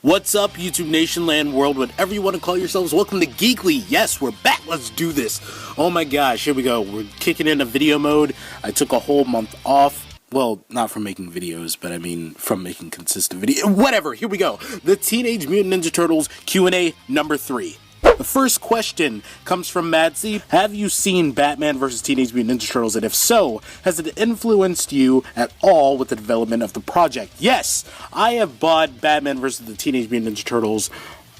What's up, YouTube Nation, Land, World, whatever you want to call yourselves? Welcome to Geekly. Yes, we're back. Let's do this. Oh my gosh, here we go. We're kicking into video mode. I took a whole month off. Well, not from making videos, but I mean from making consistent videos. Whatever, here we go. The Teenage Mutant Ninja Turtles Q&A number 3. The first question comes from Madsy. Have you seen Batman vs. Teenage Mutant Ninja Turtles? And if so, has it influenced you at all with the development of the project? Yes, I have bought Batman vs. the Teenage Mutant Ninja Turtles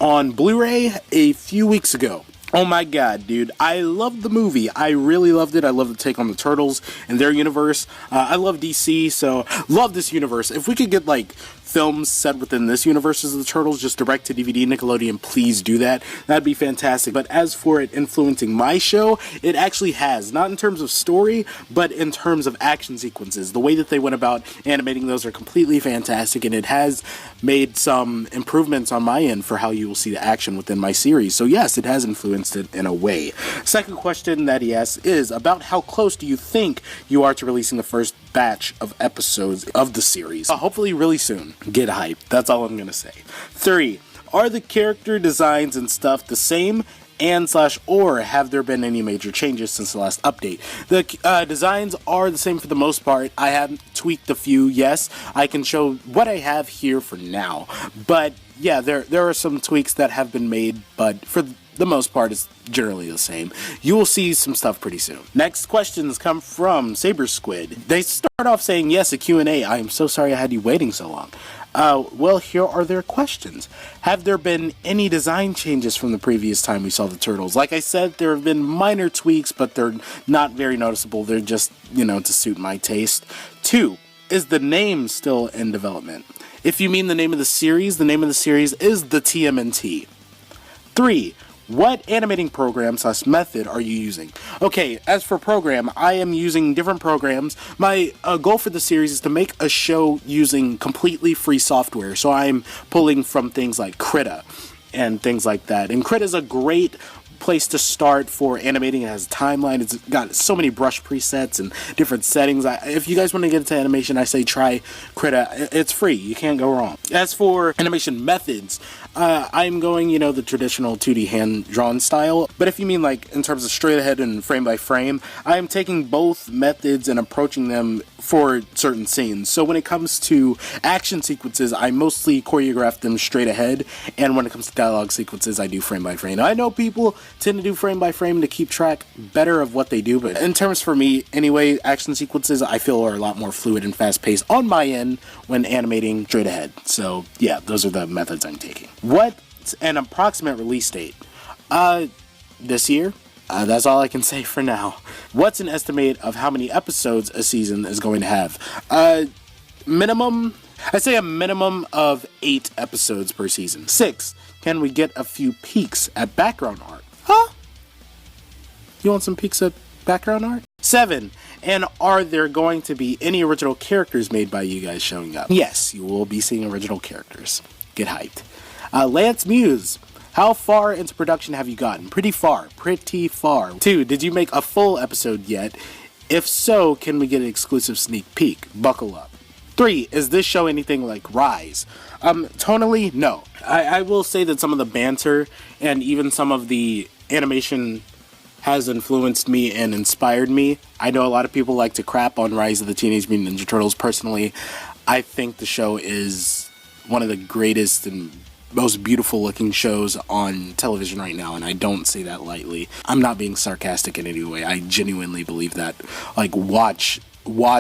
on Blu-ray a few weeks ago. Oh my god, dude. I loved the movie. I really loved it. I love the take on the Turtles and their universe. I love DC, so love this universe. If we could get, like, films set within this universe as the Turtles, just direct to DVD, Nickelodeon, please do that. That'd be fantastic. But as for it influencing my show, it actually has. Not in terms of story, but in terms of action sequences. The way that they went about animating those are completely fantastic, and it has made some improvements on my end for how you will see the action within my series. So yes, it has influenced it in a way. Second question that he asks is, about how close do you think you are to releasing the first batch of episodes of the series? Hopefully really soon. Get hyped. That's all I'm gonna say. 3. Are the character designs and stuff the same? Or have there been any major changes since the last update? The designs are the same for the most part. I have tweaked a few, yes. I can show what I have here for now. But yeah, there are some tweaks that have been made, but for the most part, it's generally the same. You will see some stuff pretty soon. Next questions come from Saber Squid. They start off saying, yes, a Q&A. I am so sorry I had you waiting so long. Well, here are their questions. Have there been any design changes from the previous time we saw the Turtles? Like I said, there have been minor tweaks, but they're not very noticeable. They're just, to suit my taste. 2. Is the name still in development? If you mean the name of the series is the TMNT. 3. What animating program / method are you using? Okay, as for program, I am using different programs. My goal for the series is to make a show using completely free software. So I'm pulling from things like Krita and things like that. And Krita is a great place to start for animating. It has a timeline. It's got so many brush presets and different settings. If you guys want to get into animation, I say try Krita. It's free. You can't go wrong. As for animation methods, I'm going, the traditional 2D hand-drawn style. But if you mean like in terms of straight ahead and frame by frame, I'm taking both methods and approaching them for certain scenes. So when it comes to action sequences, I mostly choreograph them straight ahead. And when it comes to dialogue sequences, I do frame by frame. Now, I know people tend to do frame by frame to keep track better of what they do, but in terms for me, anyway, action sequences I feel are a lot more fluid and fast-paced on my end when animating straight ahead. So yeah, those are the methods I'm taking. What's an approximate release date? This year. That's all I can say for now. What's an estimate of how many episodes a season is going to have? Minimum, I'd say a minimum of 8 episodes per season. 6, can we get a few peeks at background art? Huh? You want some peeks at background art? 7, and are there going to be any original characters made by you guys showing up? Yes, you will be seeing original characters. Get hyped. Lance Muse, how far into production have you gotten? Pretty far. 2, did you make a full episode yet? If so, can we get an exclusive sneak peek? Buckle up. 3, is this show anything like Rise? Tonally, no. I will say that some of the banter and even some of the animation has influenced me and inspired me. I know a lot of people like to crap on Rise of the Teenage Mutant Ninja Turtles. Personally, I think the show is one of the greatest and most beautiful looking shows on television right now, and I don't say that lightly. I'm not being sarcastic in any way. I genuinely believe that. Like, watch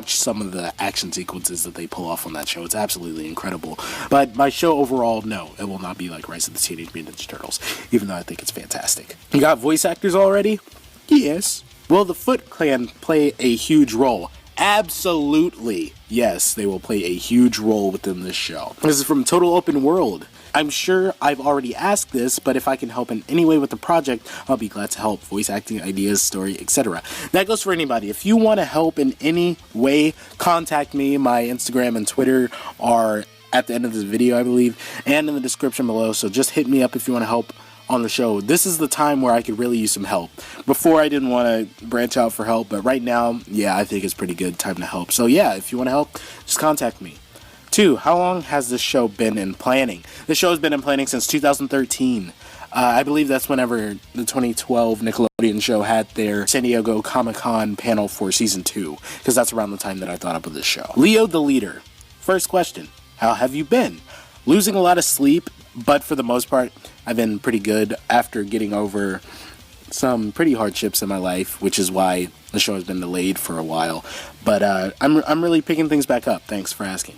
some of the action sequences that they pull off on that show. It's absolutely incredible. But my show overall, no, it will not be like Rise of the Teenage Mutant Ninja Turtles, even though I think it's fantastic. You got voice actors already? Yes. Will the Foot Clan play a huge role? Absolutely. Yes, they will play a huge role within this show. This is from Total Open World. I'm sure I've already asked this, but if I can help in any way with the project, I'll be glad to help. Voice acting, ideas, story, etc. That goes for anybody. If you want to help in any way, contact me. My Instagram and Twitter are at the end of this video, I believe, and in the description below. So just hit me up if you want to help on the show. This is the time where I could really use some help. Before I didn't want to branch out for help, but right now, yeah, I think it's pretty good time to help. So yeah, if you want to help, just contact me. 2, how long has this show been in planning? The show has been in planning since 2013. I believe that's whenever the 2012 Nickelodeon show had their San Diego Comic-Con panel for season 2, because that's around the time that I thought up of this show. Leo the Leader. First question, how have you been? Losing a lot of sleep, but for the most part, I've been pretty good after getting over some pretty hardships in my life, which is why the show has been delayed for a while. But I'm really picking things back up. Thanks for asking.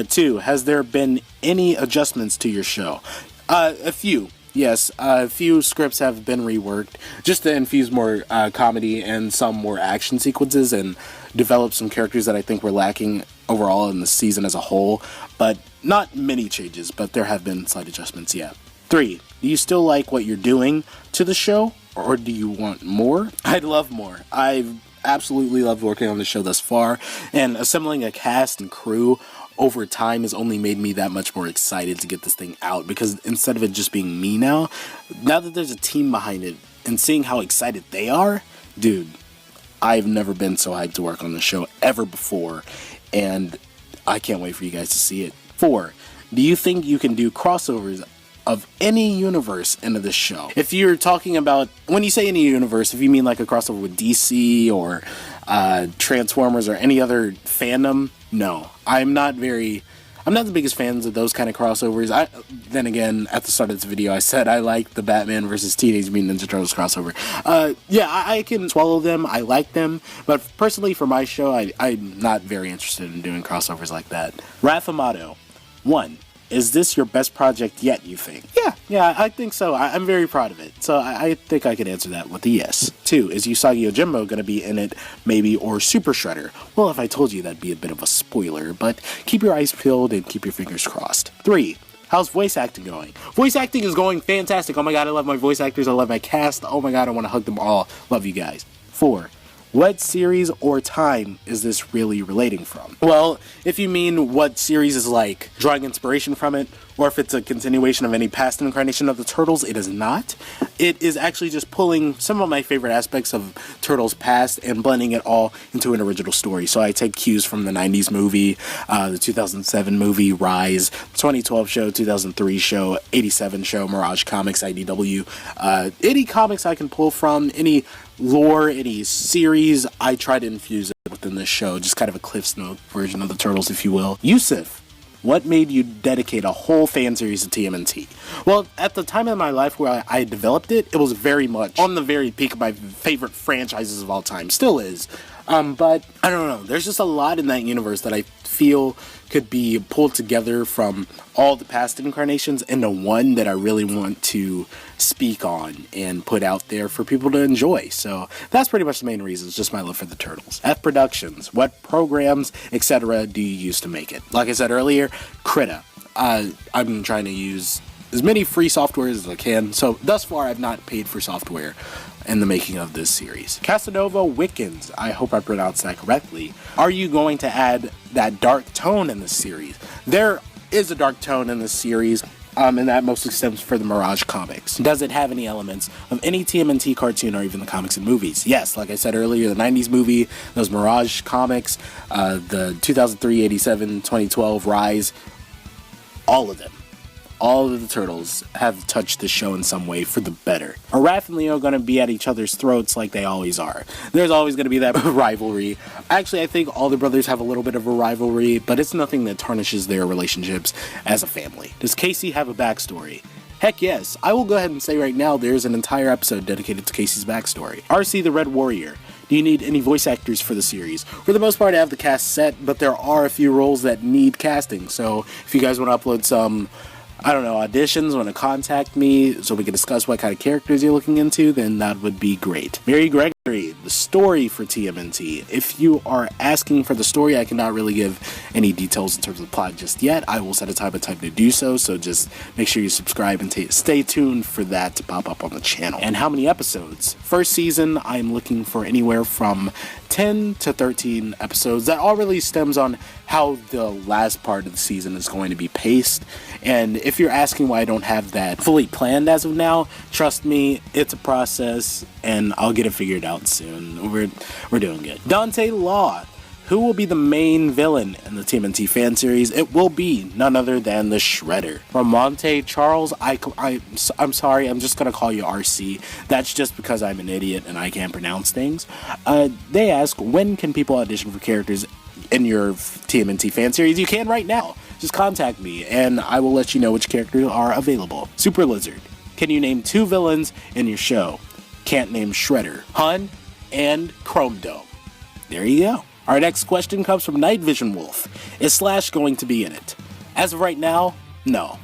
2, has there been any adjustments to your show? A few. Yes, a few scripts have been reworked just to infuse more comedy and some more action sequences and develop some characters that I think were lacking overall in the season as a whole. But not many changes, but there have been slight adjustments, yeah. 3, do you still like what you're doing to the show, or do you want more? I'd love more. I've absolutely loved working on the show thus far, and assembling a cast and crew over time has only made me that much more excited to get this thing out, because instead of it just being me now that there's a team behind it and seeing how excited they are, dude, I've never been so hyped to work on the show ever before, and I can't wait for you guys to see it. 4, do you think you can do crossovers of any universe into this show? If you're talking about, when you say any universe, if you mean like a crossover with DC or Transformers or any other fandom, no. I'm not the biggest fans of those kind of crossovers. Then again, at the start of this video, I said I like the Batman versus Teenage Mutant Ninja Turtles crossover. I can swallow them. I like them. But personally, for my show, I'm not very interested in doing crossovers like that. Rathamato. 1, is this your best project yet, you think? Yeah, I think so. I'm very proud of it. So I think I could answer that with a yes. 2, is Usagi Yojimbo going to be in it, maybe, or Super Shredder? Well, if I told you, that'd be a bit of a spoiler, but keep your eyes peeled and keep your fingers crossed. 3, how's voice acting going? Voice acting is going fantastic. Oh my god, I love my voice actors. I love my cast. Oh my god, I want to hug them all. Love you guys. 4, what series or time is this really relating from? Well, if you mean what series is like drawing inspiration from it, or if it's a continuation of any past incarnation of the Turtles, it is not. It is actually just pulling some of my favorite aspects of Turtles past and blending it all into an original story. So I take cues from the 90s movie, the 2007 movie, Rise, 2012 show, 2003 show, 87 show, Mirage Comics, IDW. Any comics I can pull from, any lore, any series, I try to infuse it within this show. Just kind of a Cliff's Note version of the Turtles, if you will. Yusuf, what made you dedicate a whole fan series to TMNT? Well, at the time in my life where I developed it, it was very much on the very peak of my favorite franchises of all time. Still is. But I don't know. There's just a lot in that universe that I feel could be pulled together from all the past incarnations into one that I really want to speak on and put out there for people to enjoy. So that's pretty much the main reason. It's just my love for the Turtles. F Productions, what programs, etc. do you use to make it? Like I said earlier, Krita. I'm trying to use as many free softwares as I can. So thus far, I've not paid for software in the making of this series. Casanova Wickens, I hope I pronounced that correctly. Are you going to add that dark tone in this series? There is a dark tone in this series, and that mostly stems from the Mirage comics. Does it have any elements of any TMNT cartoon or even the comics and movies? Yes, like I said earlier, the 90s movie, those Mirage comics, the 2003, 87, 2012 Rise, all of them. All of the Turtles have touched the show in some way for the better. Are Raph and Leo going to be at each other's throats like they always are? There's always going to be that rivalry. Actually, I think all the brothers have a little bit of a rivalry, but it's nothing that tarnishes their relationships as a family. Does Casey have a backstory? Heck yes. I will go ahead and say right now there's an entire episode dedicated to Casey's backstory. RC the Red Warrior. Do you need any voice actors for the series? For the most part, I have the cast set, but there are a few roles that need casting. So if you guys want to upload some, I don't know, auditions, want to contact me so we can discuss what kind of characters you're looking into, then that would be great. Mary Gregory, the story for TMNT. If you are asking for the story, I cannot really give any details in terms of the plot just yet. I will set a time to do so, so just make sure you subscribe and stay tuned for that to pop up on the channel. And how many episodes? First season, I'm looking for anywhere from 10 to 13 episodes. That all really stems on how the last part of the season is going to be paced. And if you're asking why I don't have that fully planned as of now, trust me, it's a process and I'll get it figured out soon. We're doing good. Dante Law. who will be the main villain in the TMNT Fan Series? It will be none other than the Shredder. From Monte Charles, I'm sorry, I'm just going to call you RC. That's just because I'm an idiot and I can't pronounce things. They ask, when can people audition for characters in your TMNT Fan Series? You can right now. Just contact me and I will let you know which characters are available. Super Lizard, can you name 2 villains in your show? Can't name Shredder, Hun, and Chrome Dome. There you go. Our next question comes from Night Vision Wolf. Is Slash going to be in it? As of right now, no.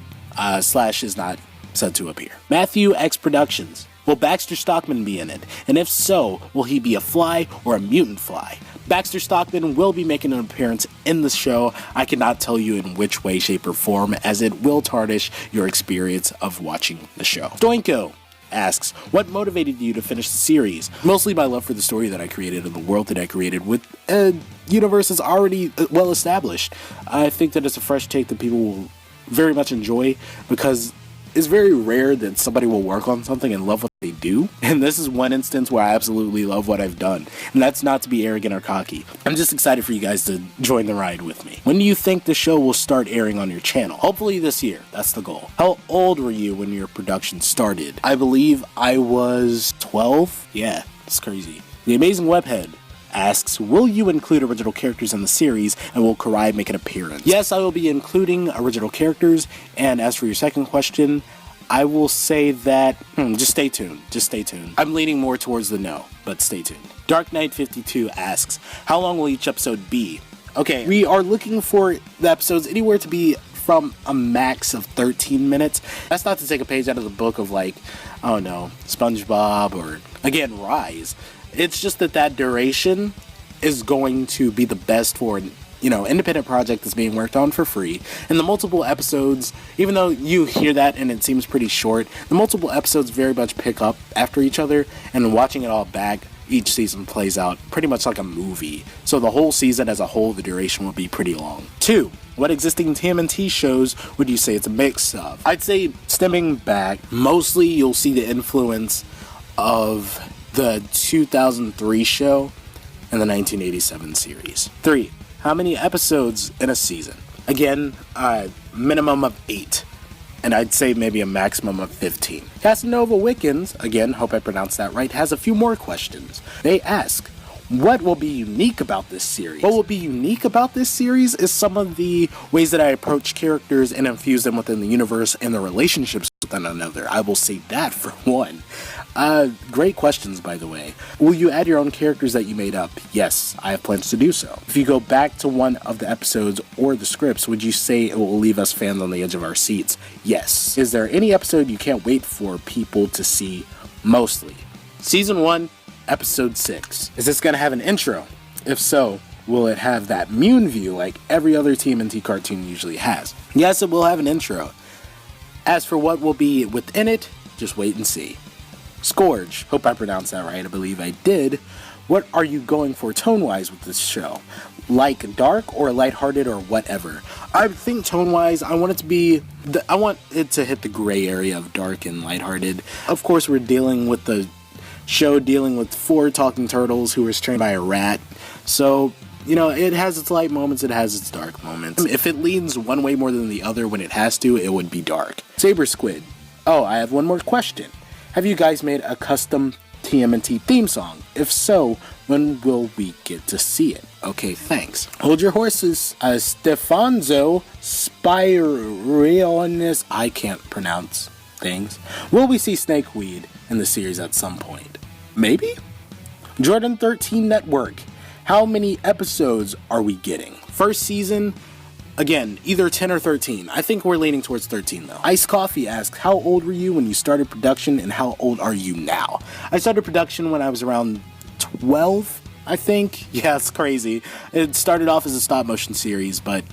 Slash is not said to appear. Matthew X Productions. Will Baxter Stockman be in it? And if so, will he be a fly or a mutant fly? Baxter Stockman will be making an appearance in the show. I cannot tell you in which way, shape, or form, as it will tarnish your experience of watching the show. Doinko asks, what motivated you to finish the series? Mostly my love for the story that I created and the world that I created with a universe that's already well established. I think that it's a fresh take that people will very much enjoy, because it's very rare that somebody will work on something and love what they do. And this is one instance where I absolutely love what I've done. And that's not to be arrogant or cocky. I'm just excited for you guys to join the ride with me. When do you think the show will start airing on your channel? Hopefully this year. That's the goal. How old were you when your production started? I believe I was 12. Yeah, it's crazy. The Amazing Webhead asks, will you include original characters in the series, and will Karai make an appearance? Yes, I will be including original characters, and as for your second question, I will say that, just stay tuned, I'm leaning more towards the no, but stay tuned. Dark Knight 52 asks, how long will each episode be? Okay, we are looking for the episodes anywhere to be from a max of 13 minutes. That's not to take a page out of the book of like, oh no, SpongeBob or, again, Rise. It's just that duration is going to be the best for an, independent project that's being worked on for free. And the multiple episodes, even though you hear that and it seems pretty short, the multiple episodes very much pick up after each other, and watching it all back, each season plays out pretty much like a movie. So the whole season as a whole, the duration will be pretty long. 2. What existing TMNT shows would you say it's a mix of? I'd say, stemming back, mostly you'll see the influence of the 2003 show and the 1987 series. 3. How many episodes in a season? Again, minimum of 8. And I'd say maybe a maximum of 15. Casanova Wickens, again, hope I pronounced that right, has a few more questions. They ask, what will be unique about this series? What will be unique about this series is some of the ways that I approach characters and infuse them within the universe and the relationships with one another. I will say that for one. Great questions, by the way. Will you add your own characters that you made up? Yes, I have plans to do so. If you go back to one of the episodes or the scripts, would you say it will leave us fans on the edge of our seats? Yes. Is there any episode you can't wait for people to see mostly? Season 1, Episode 6. Is this going to have an intro? If so, will it have that Moon view like every other TMNT cartoon usually has? Yes, it will have an intro. As for what will be within it, just wait and see. Scourge, hope I pronounced that right, I believe I did. What are you going for tone-wise with this show? Like dark or lighthearted or whatever? I think tone-wise, I want it to hit the gray area of dark and lighthearted. Of course, we're dealing with the show dealing with 4 talking turtles who were trained by a rat. So, it has its light moments, it has its dark moments. If it leans one way more than the other when it has to, it would be dark. Saber Squid. Oh, I have one more question. Have you guys made a custom TMNT theme song? If so, when will we get to see it? Okay, thanks. Hold your horses. Stefanzo Spirionis. I can't pronounce things. Will we see Snakeweed in the series at some point? Maybe? Jordan 13 Network. How many episodes are we getting? First season, again, either 10 or 13. I think we're leaning towards 13 though. Ice Coffee asks, how old were you when you started production and how old are you now? I started production when I was around 12, I think. Yeah, it's crazy. It started off as a stop motion series, but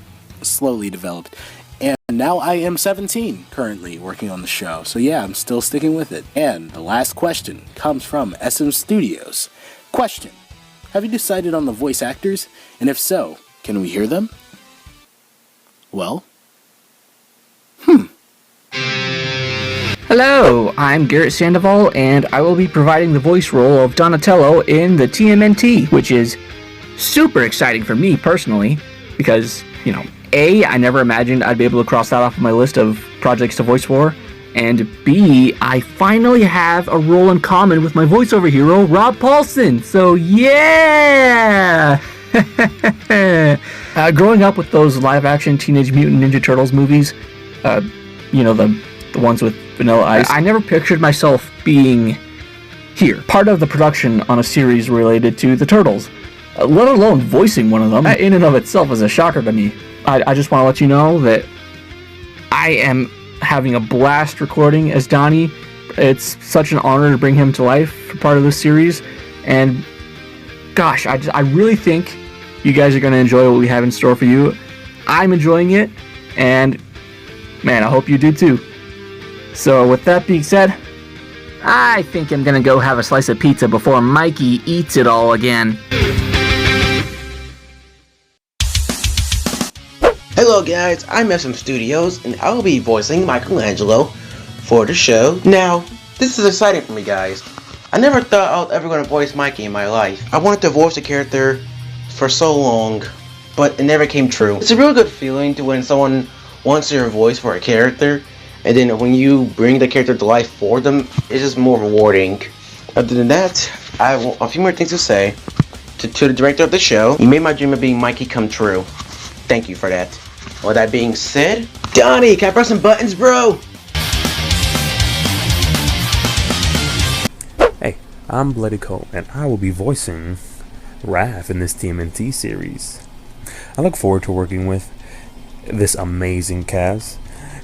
slowly developed. And now I am 17 currently working on the show. So yeah, I'm still sticking with it. And the last question comes from SM Studios. Question, have you decided on the voice actors? And if so, can we hear them? Well, Hello, I'm Garrett Sandoval, and I will be providing the voice role of Donatello in the TMNT, which is super exciting for me personally, because, you know, A, I never imagined I'd be able to cross that off my list of projects to voice for, and B, I finally have a role in common with my voiceover hero, Rob Paulson, so yeah! Growing up with those live-action Teenage Mutant Ninja Turtles movies, you know, the ones with Vanilla Ice, I never pictured myself being here, part of the production on a series related to the Turtles, let alone voicing one of them. In and of itself is a shocker to me. I just want to let you know that I am having a blast recording as Donnie. It's such an honor to bring him to life for part of this series, and gosh, I really think you guys are going to enjoy what we have in store for you. I'm enjoying it, and man, I hope you do too. So with that being said, I think I'm gonna go have a slice of pizza before Mikey eats it all again. Hello guys, I'm SM Studios, and I will be voicing Michelangelo for the show. Now, this is exciting for me guys. I never thought I was ever going to voice Mikey in my life. I wanted to voice a character for so long, but it never came true. It's a real good feeling to when someone wants your voice for a character, and then when you bring the character to life for them, it's just more rewarding. Other than that, I have a few more things to say. To the director of the show, you made my dream of being Mikey come true. Thank you for that. With that being said, Donnie, can I press some buttons, bro? Hey, I'm Bloody Cole, and I will be voicing Raph in this TMNT series. I look forward to working with this amazing cast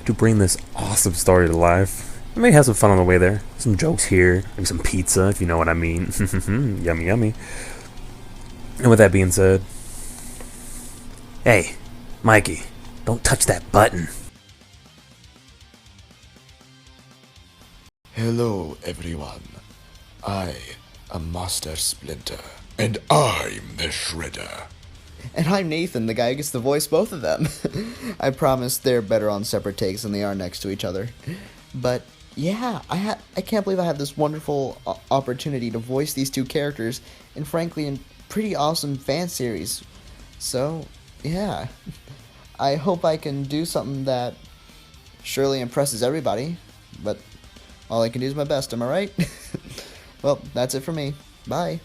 to bring this awesome story to life. I may have some fun on the way there. Some jokes here, maybe some pizza, if you know what I mean. Yummy, yummy. And with that being said, hey, Mikey, don't touch that button. Hello, everyone. I am Master Splinter, and I'm the Shredder. And I'm Nathan, the guy who gets to voice both of them. I promise they're better on separate takes than they are next to each other. But yeah, I can't believe I have this wonderful opportunity to voice these two characters, and frankly, in pretty awesome fan series. So yeah, I hope I can do something that surely impresses everybody. But all I can do is my best. Am I right? Well, that's it for me. Bye.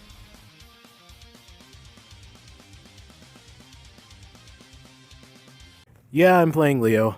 Yeah, I'm playing Leo.